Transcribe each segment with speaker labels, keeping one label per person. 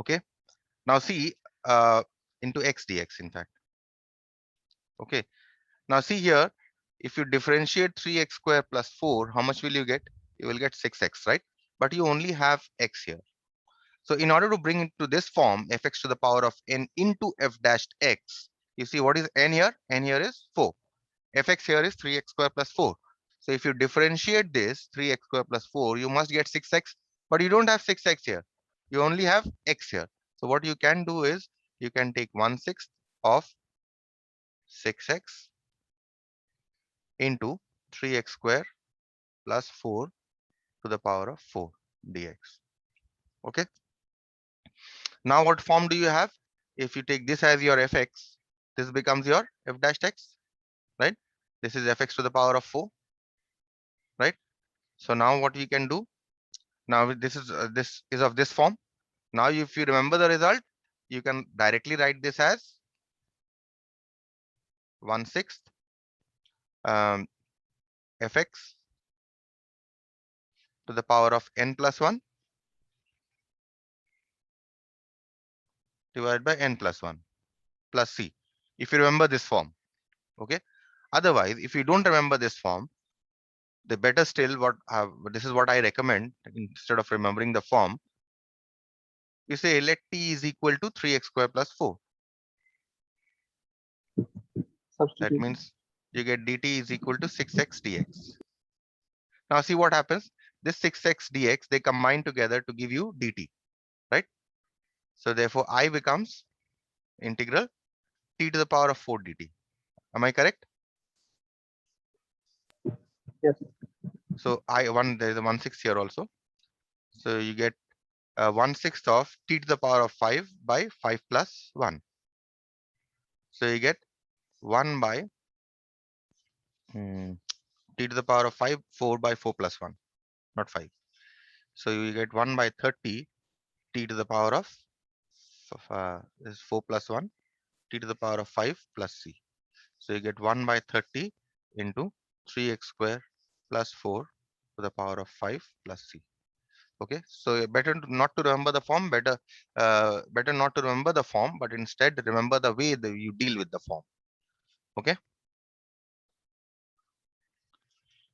Speaker 1: Okay. Now see into x dx in fact. Okay. Now see here, if you differentiate 3x square plus 4, how much will you get? You will get 6x, right? But you only have x here. So in order to bring it to this form, fx to the power of n into f dashed x, you see what is n here? N here is 4. Fx here is 3x square plus 4. So if you differentiate this 3x square plus 4, you must get 6x, but you don't have 6x here. You only have x here. So what you can do is you can take 1/6 of 6x into 3x square plus 4 to the power of 4 dx. Okay. Now what form do you have? If you take this as your fx, this becomes your f dash x, right? This is fx to the power of 4, right? So now what we can do? Now this is of this form. Now if you remember the result, you can directly write this as 1/6 um, fx to the power of n plus 1 divided by n plus 1 plus c. If you remember this form, okay. Otherwise, if you don't remember this form, the better still, this is what I recommend. Instead of remembering the form, you say let t is equal to 3x square plus 4. That
Speaker 2: Substitute.
Speaker 1: means you get dt is equal to 6x dx. Now see what happens. This 6x dx, they combine together to give you dt, right? So therefore I becomes integral t to the power of 4 dt. Am I correct?
Speaker 2: Yes.
Speaker 1: So there is a 1/6 here also. So you get 1/6 of t to the power of 5 by 5 plus 1. So you get 1 by t to the power of 5, 4 by 4 plus 1, not 5. So you get 1 by 30 t to the power of this is 4 plus 1, t to the power of 5 plus c. So you get 1 by 30 into 3x square plus 4 to the power of 5 plus c. Okay, so better not to remember the form, better not to remember the form, but instead remember the way that you deal with the form. Okay,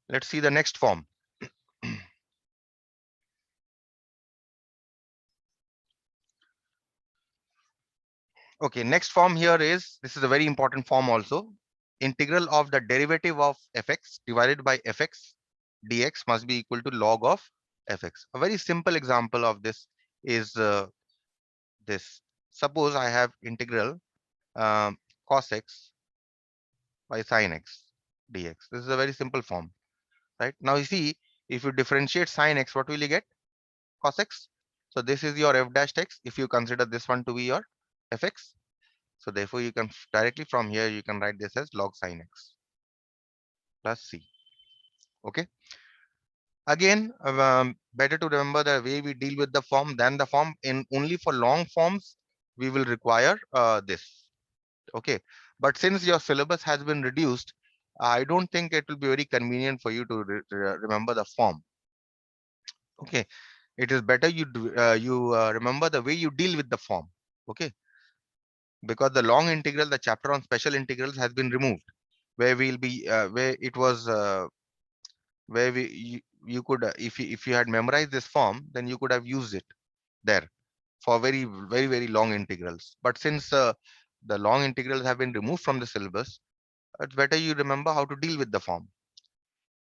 Speaker 1: let's see the next form. Okay, next form here is, this is a very important form also. Integral of the derivative of fx divided by fx dx must be equal to log of fx. A very simple example of this is this. Suppose I have integral cos x by sin x dx. This is a very simple form, right? Now you see, if you differentiate sin x, what will you get? Cos x. So this is your f dash x if you consider this one to be your fx. So therefore you can directly from here you can write this as log sin x plus c. Okay. Again, better to remember the way we deal with the form than the form. In only for long forms we will require this. Okay. But since your syllabus has been reduced, I don't think it will be very convenient for you to remember the form. Okay. It is better you remember the way you deal with the form. Okay. Because the long integral, the chapter on special integrals has been removed, where we'll be where it was where you could if you had memorized this form, then you could have used it there for very long integrals. But since the long integrals have been removed from the syllabus, it's better you remember how to deal with the form.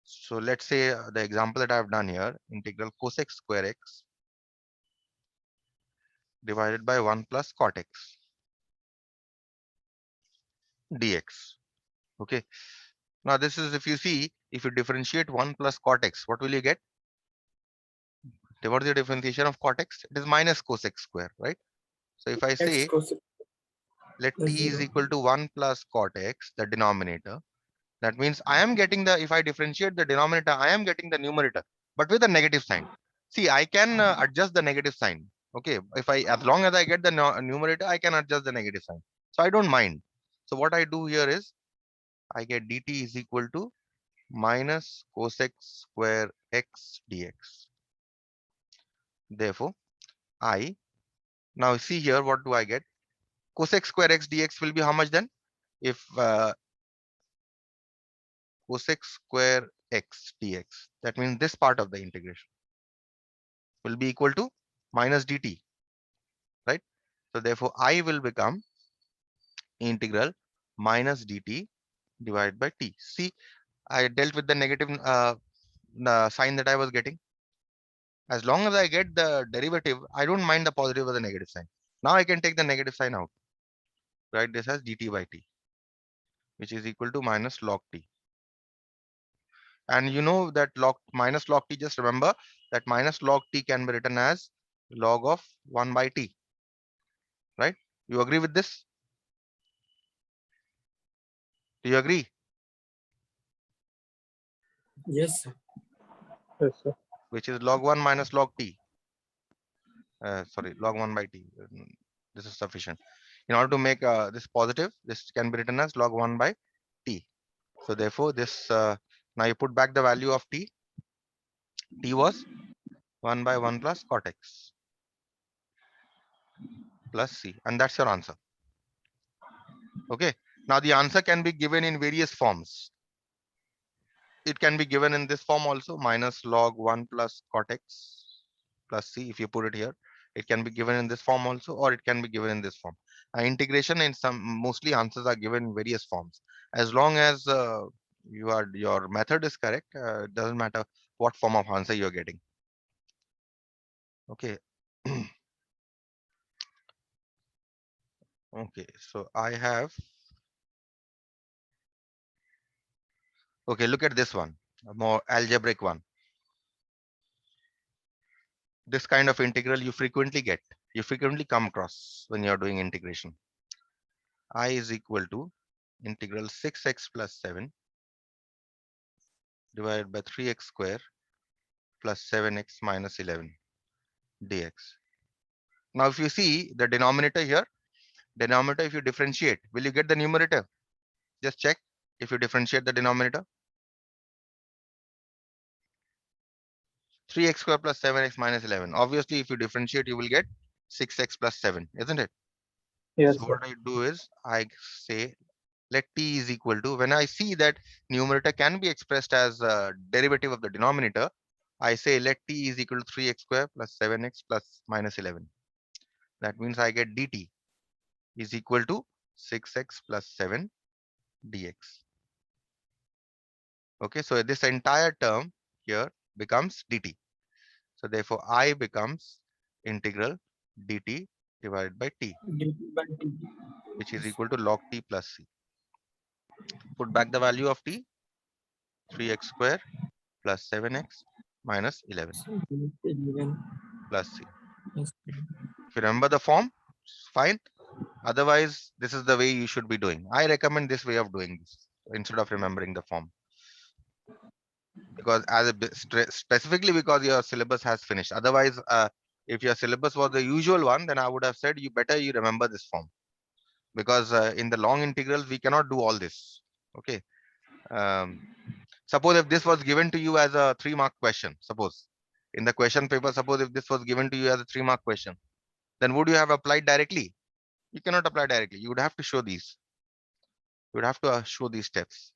Speaker 1: So let's say the example that I've done here, integral cosec square x divided by 1 plus cot x dx. Okay. Now this is, if you see, if you differentiate 1 plus cot x, what will you get? What is the differentiation of cot x? It is minus cosec square, right? So if I
Speaker 2: X
Speaker 1: say
Speaker 2: cos
Speaker 1: let
Speaker 2: plus
Speaker 1: t is
Speaker 2: 0.
Speaker 1: equal to 1 plus cot x, the denominator, that means I am getting the, if I differentiate the denominator, I am getting the numerator, but with a negative sign. See, I can adjust the negative sign. Okay, if I, as long as I get the numerator, I can adjust the negative sign. So I don't mind. So what I do here is I get dt is equal to minus cosec square x dx. Therefore, I Now see here, what do I get? Cosec square x dx will be how much then? If cosec square x dx, that means this part of the integration will be equal to minus dt, right? So therefore I will become integral minus dt divided by t. See, I dealt with the negative sign that I was getting. As long as I get the derivative, I don't mind the positive or the negative sign. Now I can take the negative sign out. Write this as dt by t, which is equal to minus log t. And you know that log minus log t, just remember that minus log t can be written as log of 1 by t, right? You agree with this? Do you agree?
Speaker 2: Yes, sir.
Speaker 3: Yes, sir.
Speaker 1: Which is log 1 minus log t. Sorry, log 1 by t. This is sufficient. In order to make this positive, this can be written as log 1 by t. So therefore, this now you put back the value of t. T was 1 by 1 plus cot x plus c, and that's your answer. Okay. Now the answer can be given in various forms. It can be given in this form also, minus log 1 plus cot x plus c. If you put it here, it can be given in this form also, or it can be given in this form. Integration in some, mostly answers are given in various forms. As long as your method is correct, it doesn't matter what form of answer you're getting. Okay. Okay, so I have, okay, look at this one, a more algebraic one. This kind of integral you frequently get, you frequently come across when you're doing integration. I is equal to integral 6x plus 7 divided by 3x square plus 7x minus 11 dx. Now, if you see the denominator here, denominator, if you differentiate, will you get the numerator? Just check if you differentiate the denominator. 3x square plus 7x minus 11. Obviously, if you differentiate, you will get 6x plus 7, isn't it?
Speaker 3: Yes,
Speaker 1: So
Speaker 3: sir.
Speaker 1: what I do is I say let t is equal to, when I see that numerator can be expressed as a derivative of the denominator, I say let t is equal to 3x square plus 7x plus minus 11. That means I get dt is equal to 6x plus 7 dx. Okay, so this entire term here becomes dt. So therefore I becomes integral dt divided by t,
Speaker 2: dt by t.
Speaker 1: which is equal to log t plus c. Put back the value of t, 3x square plus 7x minus 11
Speaker 2: So, 11
Speaker 1: plus c.
Speaker 2: plus
Speaker 1: If you remember the form, fine. Otherwise, this is the way you should be doing. I recommend this way of doing this instead of remembering the form, because as a specifically because your syllabus has finished. Otherwise, if your syllabus was the usual one, then I would have said you better you remember this form, because in the long integrals we cannot do all this. Okay. Um, Suppose if this was given to you as a 3-mark question, suppose in the question paper, suppose if this was given to you as a 3-mark question, then would you have applied directly? You cannot apply directly. You would have to show these. You would have to show these steps.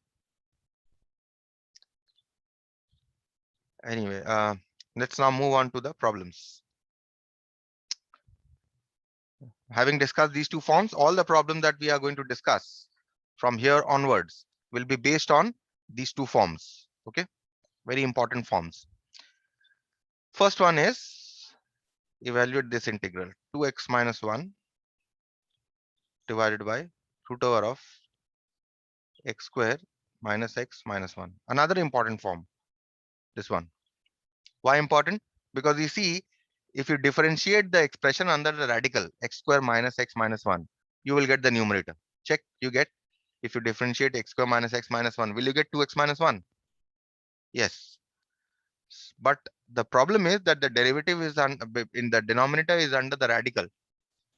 Speaker 1: Anyway, let's now move on to the problems. Having discussed these two forms, all the problems that we are going to discuss from here onwards will be based on these two forms. Okay, very important forms. First one is evaluate this integral 2x minus 1 divided by root over of x square minus x minus 1. Another important form, this one. Why important? Because you see, if you differentiate the expression under the radical x square minus x minus 1, you will get the numerator. Check, you get, if you differentiate x square minus x minus 1, will you get 2x minus 1? Yes. But the problem is that the derivative is in the denominator is under the radical.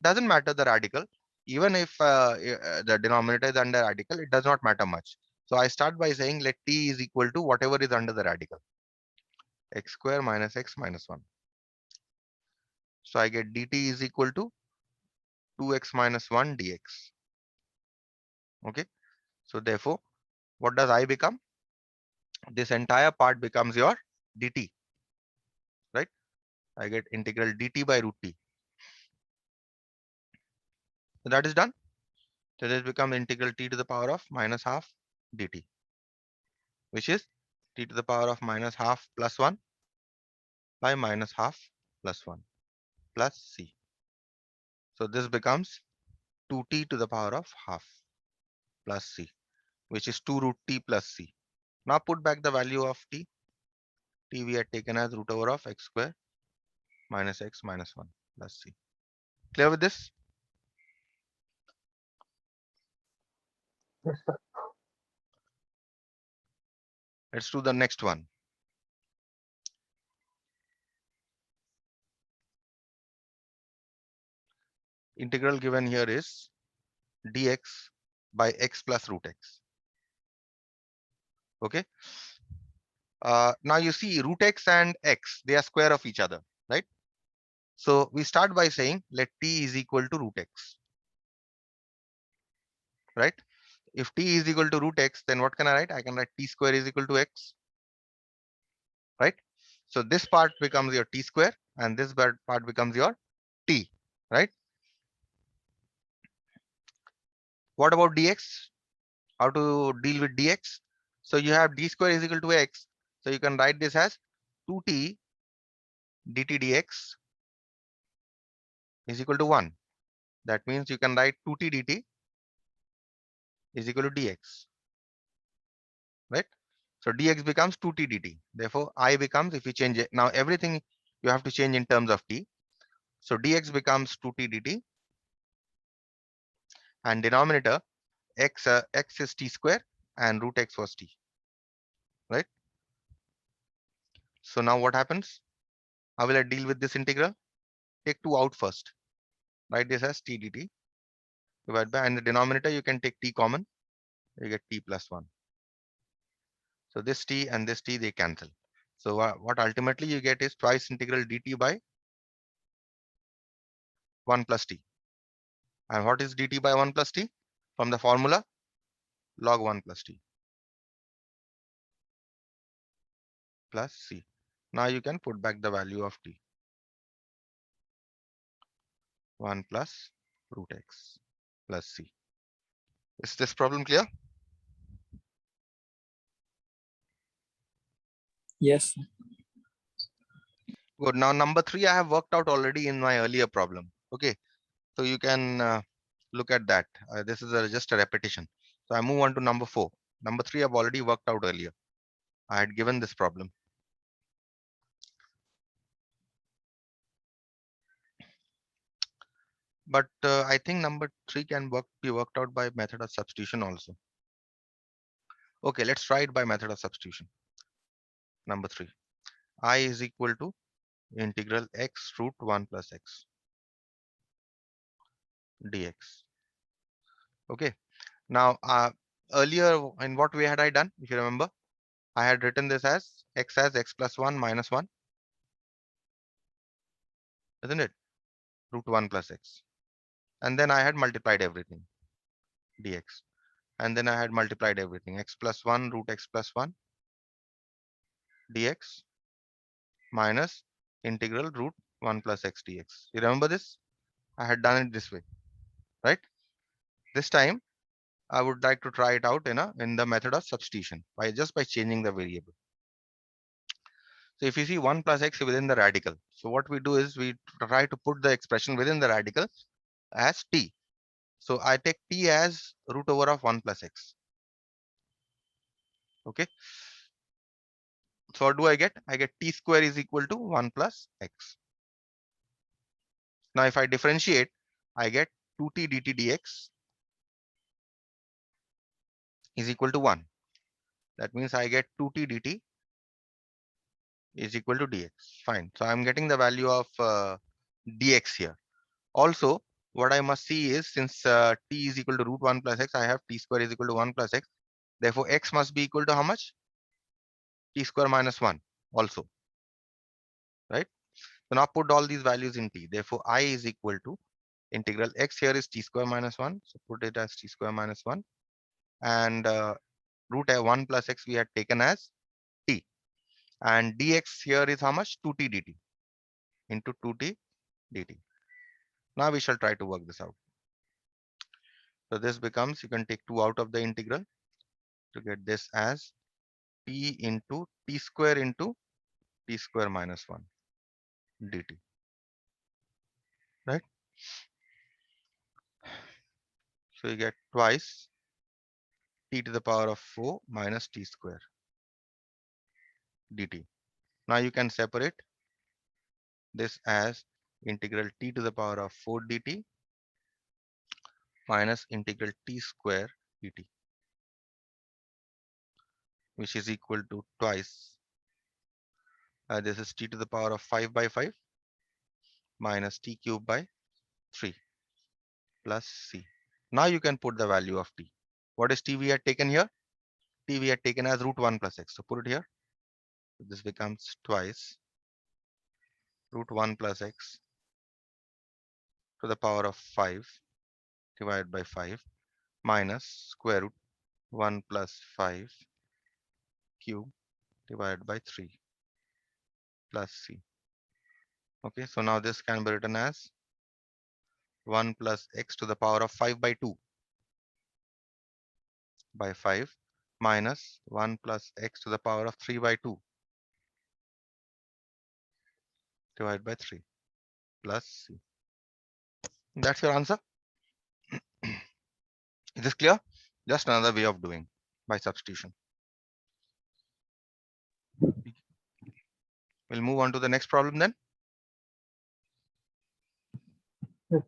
Speaker 1: Doesn't matter the radical. Even if the denominator is under radical, it does not matter much. So I start by saying let t is equal to whatever is under the radical, x square minus x minus 1. So I get dt is equal to 2x minus 1 dx. Okay. So therefore, what does I become? This entire part becomes your dt, right? I get integral dt by root t. So that is done. So this becomes integral t to the power of minus half dt, which is t to the power of minus half plus 1 by minus half plus 1 plus c. So this becomes 2t to the power of half plus c, which is 2 root t plus c. Now put back the value of t. T we had taken as root over of x square minus x minus 1 plus c. Clear with this?
Speaker 3: Yes, sir.
Speaker 1: Let's do the next one. Integral given here is dx by x plus root x. Okay. Now you see root x and x, they are square of each other, right? So we start by saying let t is equal to root x, right? If t is equal to root x, then what can I write? I can write t square is equal to x, right? So this part becomes your t square and this part becomes your t, right? What about dx? How to deal with dx? So you have d square is equal to x. So you can write this as 2t dt dx is equal to 1. That means you can write 2t dt is equal to dx, right? So dx becomes 2t dt. Therefore, I becomes, if you change it, now everything you have to change in terms of t. So dx becomes 2t dt and denominator x is t square and root x was t, right? So now what happens? How will I deal with this integral? Take 2 out first. Write this as t dt divided by, and the denominator you can take t common. You get t plus 1. So this t and this t they cancel. So what ultimately you get is twice integral dt by 1 plus t. And what is dt by 1 plus t? From the formula log 1 plus t plus c. Now you can put back the value of t. 1 plus root x plus c. Is this problem clear?
Speaker 2: Yes.
Speaker 1: Good. Now number 3 I have worked out already in my earlier problem. Okay. So you can look at that. This is just a repetition. So I move on to number 4. Number 3 I've already worked out earlier. I had given this problem. But I think number 3 can be worked out by method of substitution also. Okay, let's try it by method of substitution. Number 3. I is equal to integral x root 1 plus x dx. Okay. Now, earlier in what way had I done? If you remember, I had written this as x plus 1 minus 1, isn't it? Root 1 plus x. And then I had multiplied everything dx. And then I had multiplied everything x plus 1 root x plus 1 dx minus integral root 1 plus x dx. You remember this? I had done it this way, right? This time I would like to try it out in the method of substitution by changing the variable. So if you see 1 plus x within the radical, so what we do is we try to put the expression within the radical as t. So I take t as root over of 1 plus x. Okay. So what do I get? I get t square is equal to 1 plus x. Now if I differentiate, I get 2t dt dx is equal to 1. That means I get 2t dt is equal to dx. Fine. So I'm getting the value of dx here. Also, what I must see is since t is equal to root 1 plus x, I have t square is equal to 1 plus x. Therefore, x must be equal to how much? T square minus 1 also, right? So now put all these values in t. Therefore, I is equal to Integral x here is t square minus 1. So put it as t square minus 1. And root 1 plus x we had taken as t. And dx here is how much? 2t dt into 2t dt. Now we shall try to work this out. So this becomes, you can take 2 out of the integral to get this as t into t square into t square minus 1 dt. Right? So you get twice t to the power of 4 minus t square dt. Now you can separate this as integral t to the power of 4 dt minus integral t square dt, which is equal to twice. This is t to the power of 5 by 5 minus t cube by 3 plus c. Now you can put the value of t. What is t we had taken here? T we had taken as root 1 plus x. So put it here. This becomes twice root 1 plus x to the power of 5 divided by 5 minus square root 1 plus 5 cube divided by 3 plus c. Okay, so now this can be written as 1 plus x to the power of 5 by 2 by 5 minus 1 plus x to the power of 3 by 2 divided by 3 plus c. That's your answer. Is this clear? Just another way of doing by substitution. We'll move on to the next problem then.
Speaker 3: Yes.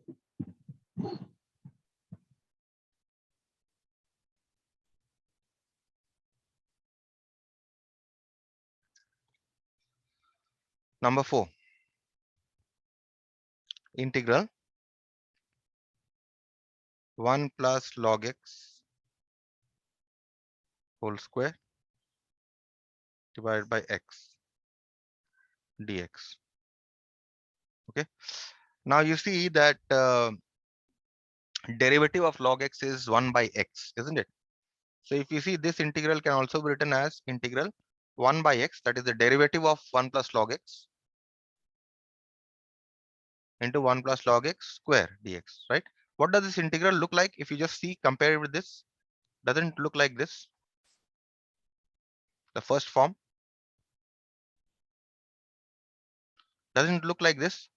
Speaker 1: Number 4. Integral 1 plus log x whole square divided by x dx. Okay. Now you see that derivative of log x is 1 by x, isn't it? So if you see, this integral can also be written as integral 1 by x, that is the derivative of 1 plus log x into 1 plus log x square dx, right? What does this integral look like? If you just see, compare it with this, doesn't look like this. The first form doesn't look like this,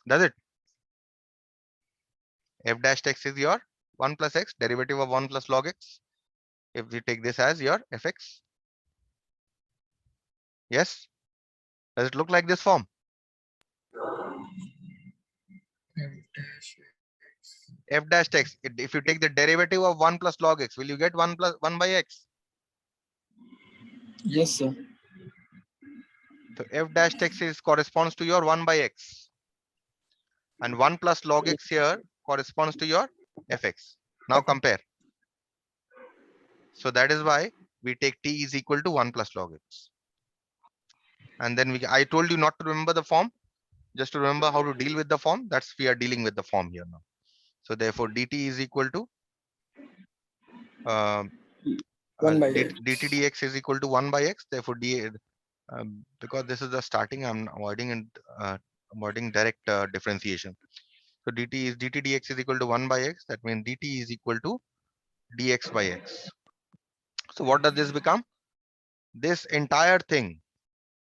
Speaker 1: does it? F dash x is your 1 plus x, derivative of 1 plus log x. If we take this as your fx, yes, does it look like this form? F dash x, if you take the derivative of 1 plus log x, will you get 1 plus 1 by x?
Speaker 2: Yes, sir.
Speaker 1: So f dash x is corresponds to your 1 by x, and 1 plus log x here corresponds to your fx. Now compare. So that is why we take t is equal to 1 plus log x. And then I told you not to remember the form, just to remember how to deal with the form. That's, we are dealing with the form here now. So therefore dt is equal to
Speaker 2: 1 by x.
Speaker 1: dt dx is equal to 1 by x. Therefore because this is the starting, I'm avoiding direct differentiation. So dt dx is equal to 1 by x. That means dt is equal to dx by x. So what does this become? This entire thing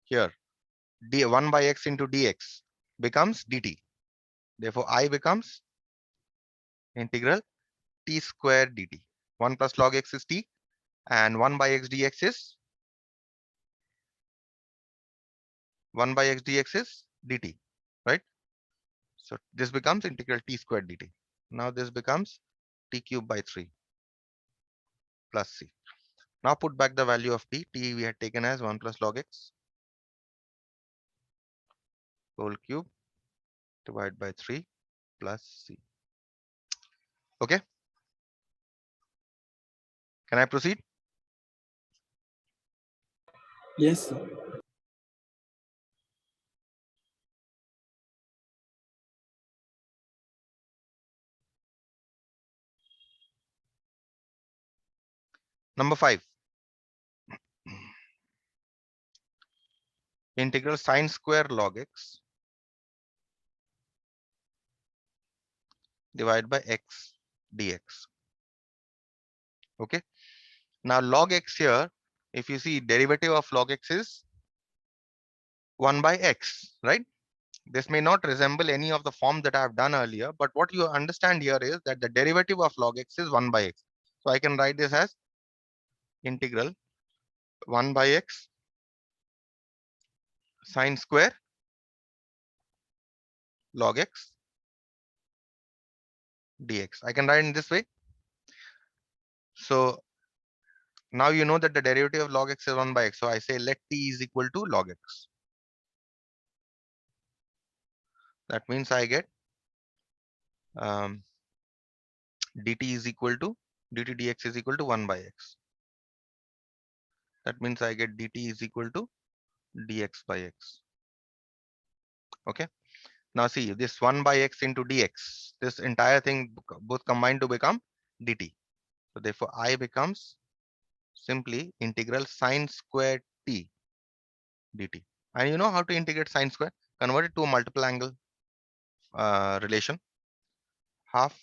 Speaker 1: here, d 1 by x into dx becomes dt. Therefore I becomes integral t square dt. 1 plus log x is t, and 1 by x dx is 1 by x dx is dt, right? So this becomes integral t squared dt. Now this becomes t cube by 3 plus c. Now put back the value of t. T we had taken as 1 plus log x whole cube divided by 3 plus c. Okay. Can I proceed?
Speaker 2: Yes, sir.
Speaker 1: Number 5. Integral sine square log x divided by x dx. Okay. Now log x here, if you see derivative of log x is 1 by x, right? This may not resemble any of the form that I have done earlier, but what you understand here is that the derivative of log x is 1 by x. So I can write this as integral 1 by x sine square log x dx. I can write in this way. So now you know that the derivative of log x is 1 by x. So I say let t is equal to log x. That means I get dt is equal to dt dx is equal to 1 by x. That means I get dt is equal to dx by x. Okay. Now see this 1 by x into dx, this entire thing both combined to become dt. So therefore I becomes simply integral sine square t dt. And you know how to integrate sine square? Convert it to a multiple angle relation. Half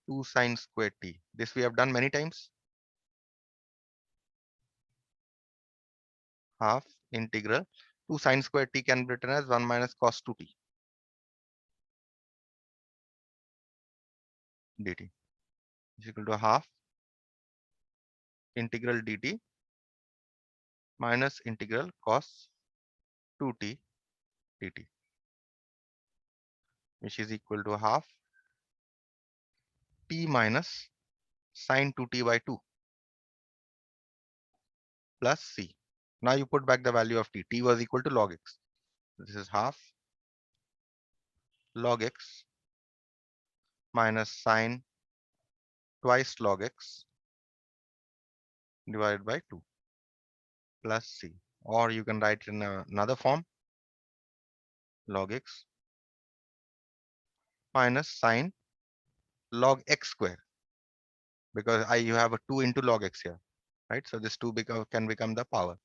Speaker 1: 2 sine square t. This we have done many times. Half integral 2 sine square t can be written as 1 minus cos 2t dt is equal to half integral dt minus integral cos 2t dt, which is equal to half t minus sine 2t by 2 plus c. Now you put back the value of t. T was equal to log x. This is half log x minus sine twice log x divided by 2 plus c. Or you can write in another form, log x minus sine log x square, because you have a 2 into log x here, right? So this 2 can become the power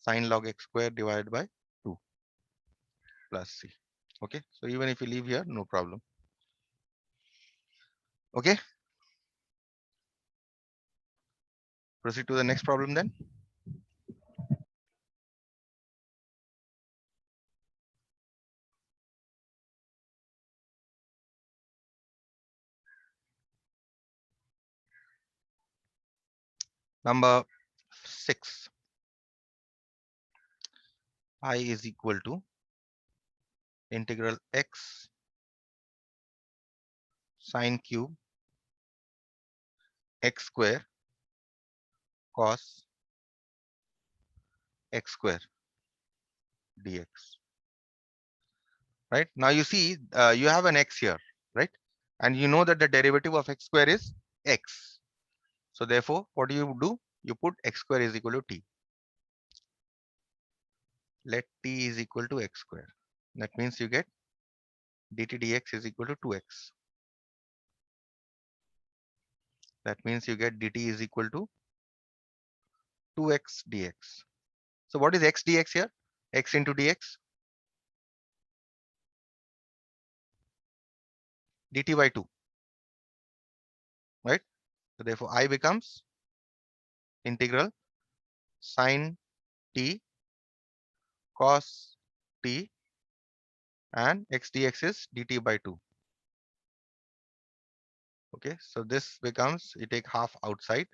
Speaker 1: sine log x square divided by 2 plus c. Okay, so even if you leave here, no problem. Okay, proceed to the next problem then. Number 6. I is equal to integral x sine cube x square cos x square dx. Right now you see you have an x here, right? And you know that the derivative of x square is x. So therefore what do? You put x square is equal to t. Let t is equal to x square. That means you get dt dx is equal to 2x. That means you get dt is equal to 2x dx. So what is x dx here? X into dx, dt by 2, right? So therefore I becomes integral sine t cos t, and x dx is dt by 2. Okay, so this becomes, you take half outside,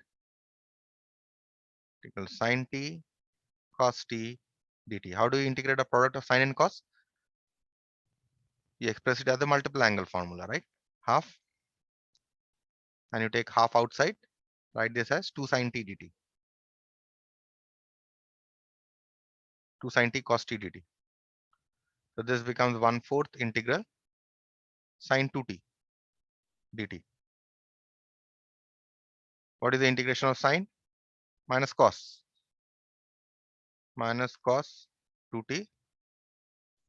Speaker 1: equal sine t cos t dt. How do you integrate a product of sine and cos? You express it as the multiple angle formula, right? Half, and you take half outside, write this as 2 sine t dt. 2 sine t cos t dt. So this becomes 1/4 integral sine 2t dt. What is the integration of sine? Minus cos. Minus cos 2t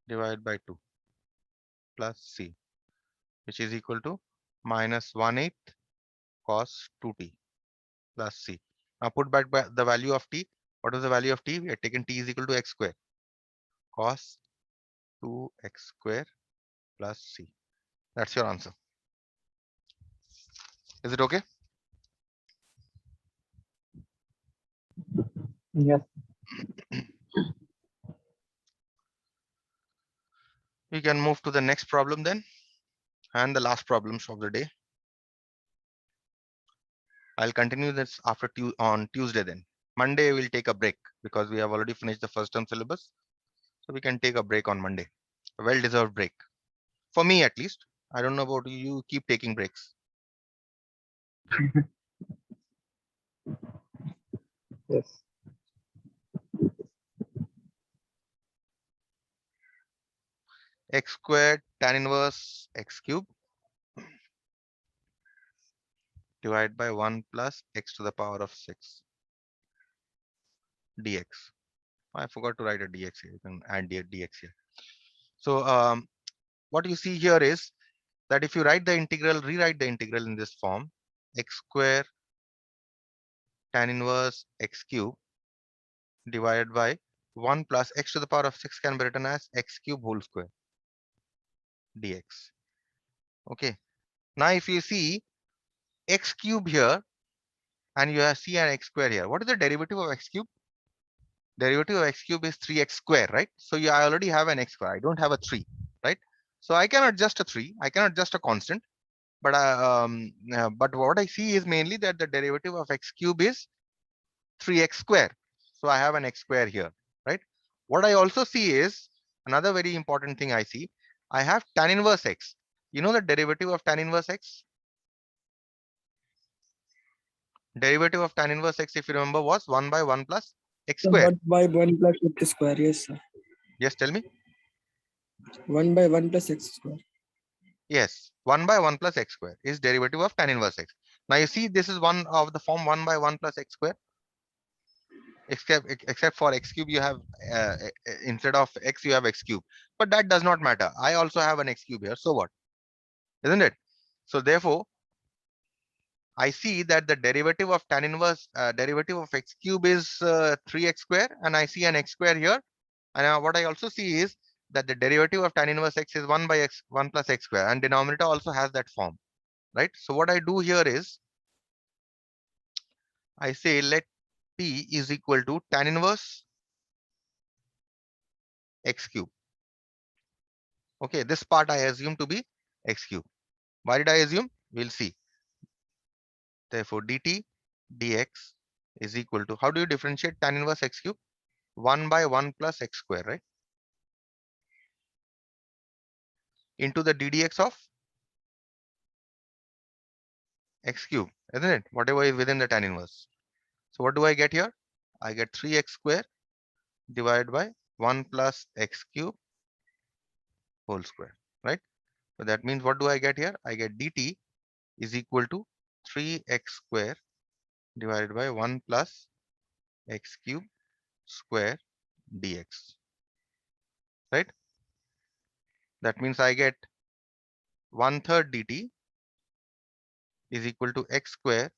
Speaker 1: divided by 2 plus c, which is equal to minus 1/8 cos 2t plus c. Now put back the value of t. What is the value of t? We have taken t is equal to x square. Cos 2x square plus c. That's your answer. Is it okay?
Speaker 3: Yes.
Speaker 1: We can move to the next problem then, and the last problems of the day. I'll continue this after on Tuesday then. Monday we'll take a break because we have already finished the first term syllabus. So we can take a break on Monday. A well-deserved break. For me at least. I don't know about you. You keep taking breaks.
Speaker 3: Yes.
Speaker 1: X squared tan inverse x cube divided by 1 plus x to the power of 6 dx. I forgot to write a dx here. You can add dx here. So what you see here is that if you write the integral, rewrite the integral in this form, x square tan inverse x cube divided by 1 plus x to the power of 6 can be written as x cube whole square dx. Okay. Now if you see x cube here and you have see an x square here, what is the derivative of x cube? Derivative of x cube is 3x square, right? So I already have an x square. I don't have a 3, right? So I cannot adjust a 3. I cannot adjust a constant. But but what I see is mainly that the derivative of x cube is 3x square. So I have an x square here, right? What I also see is another very important thing I see. I have tan inverse x. You know the derivative of tan inverse x? Derivative of tan inverse x, if you remember, was 1 by 1 plus x
Speaker 2: So
Speaker 1: square.
Speaker 2: 1 by 1 plus x square, yes, sir.
Speaker 1: Yes, tell me.
Speaker 2: 1 by 1 plus x square.
Speaker 1: Yes, 1 by 1 plus x square is derivative of tan inverse x. Now you see this is one of the form 1 by 1 plus x square. Except for x cube you have instead of x you have x cube, but that does not matter. I also have an x cube here, so what, isn't it? So therefore I see that the derivative of tan inverse derivative of x cube is 3x square, and I see an x square here. And what I also see is that the derivative of tan inverse x is 1 by x 1 plus x square, and denominator also has that form, right? So what I do here is I say let p is equal to tan inverse x cube. Okay, this part I assume to be x cube. Why did I assume? We'll see. Therefore, dt dx is equal to, how do you differentiate tan inverse x cube? 1 by 1 plus x square, right? Into the ddx of x cube, isn't it? Whatever is within the tan inverse. So what do I get here? I get 3x square divided by 1 plus x cube whole square, right? So that means what do I get here? I get dt is equal to 3x square divided by 1 plus x cube square dx, right? That means I get 1/3 dt is equal to x square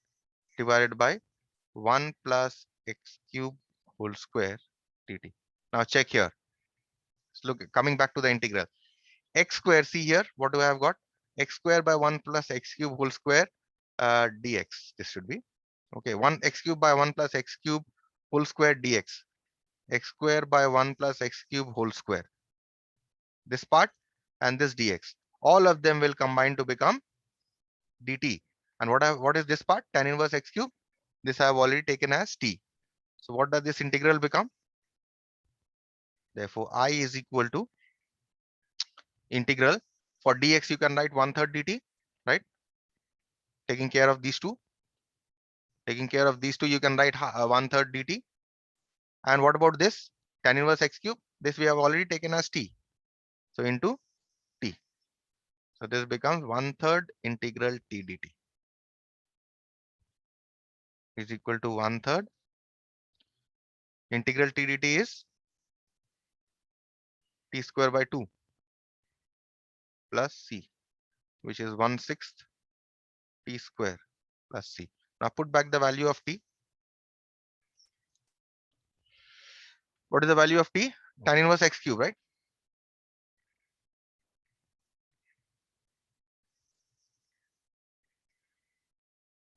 Speaker 1: divided by 1 plus x cube whole square dt. Now check here. Look, coming back to the integral. X square, see here, what do I have got? X square by 1 plus x cube whole square dx. This should be. Okay, 1 x cube by 1 plus x cube whole square dx. X square by 1 plus x cube whole square. This part and this dx. All of them will combine to become dt. And what is this part? Tan inverse x cube. This I have already taken as t. So what does this integral become? Therefore, I is equal to integral for dx. You can write 1/3 dt, right? Taking care of these two. Taking care of these two, you can write 1/3 dt. And what about this? Tan inverse x cube. This we have already taken as t. So into t. So this becomes 1/3 integral t dt is equal to 1/3 integral t dt is t square by 2 plus c, which is 1/6 t square plus c. Now put back the value of t. What is the value of t? Tan inverse x cube, right?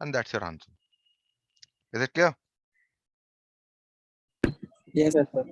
Speaker 1: And that's your answer. Is it clear?
Speaker 2: Yes,
Speaker 3: Yes, sir.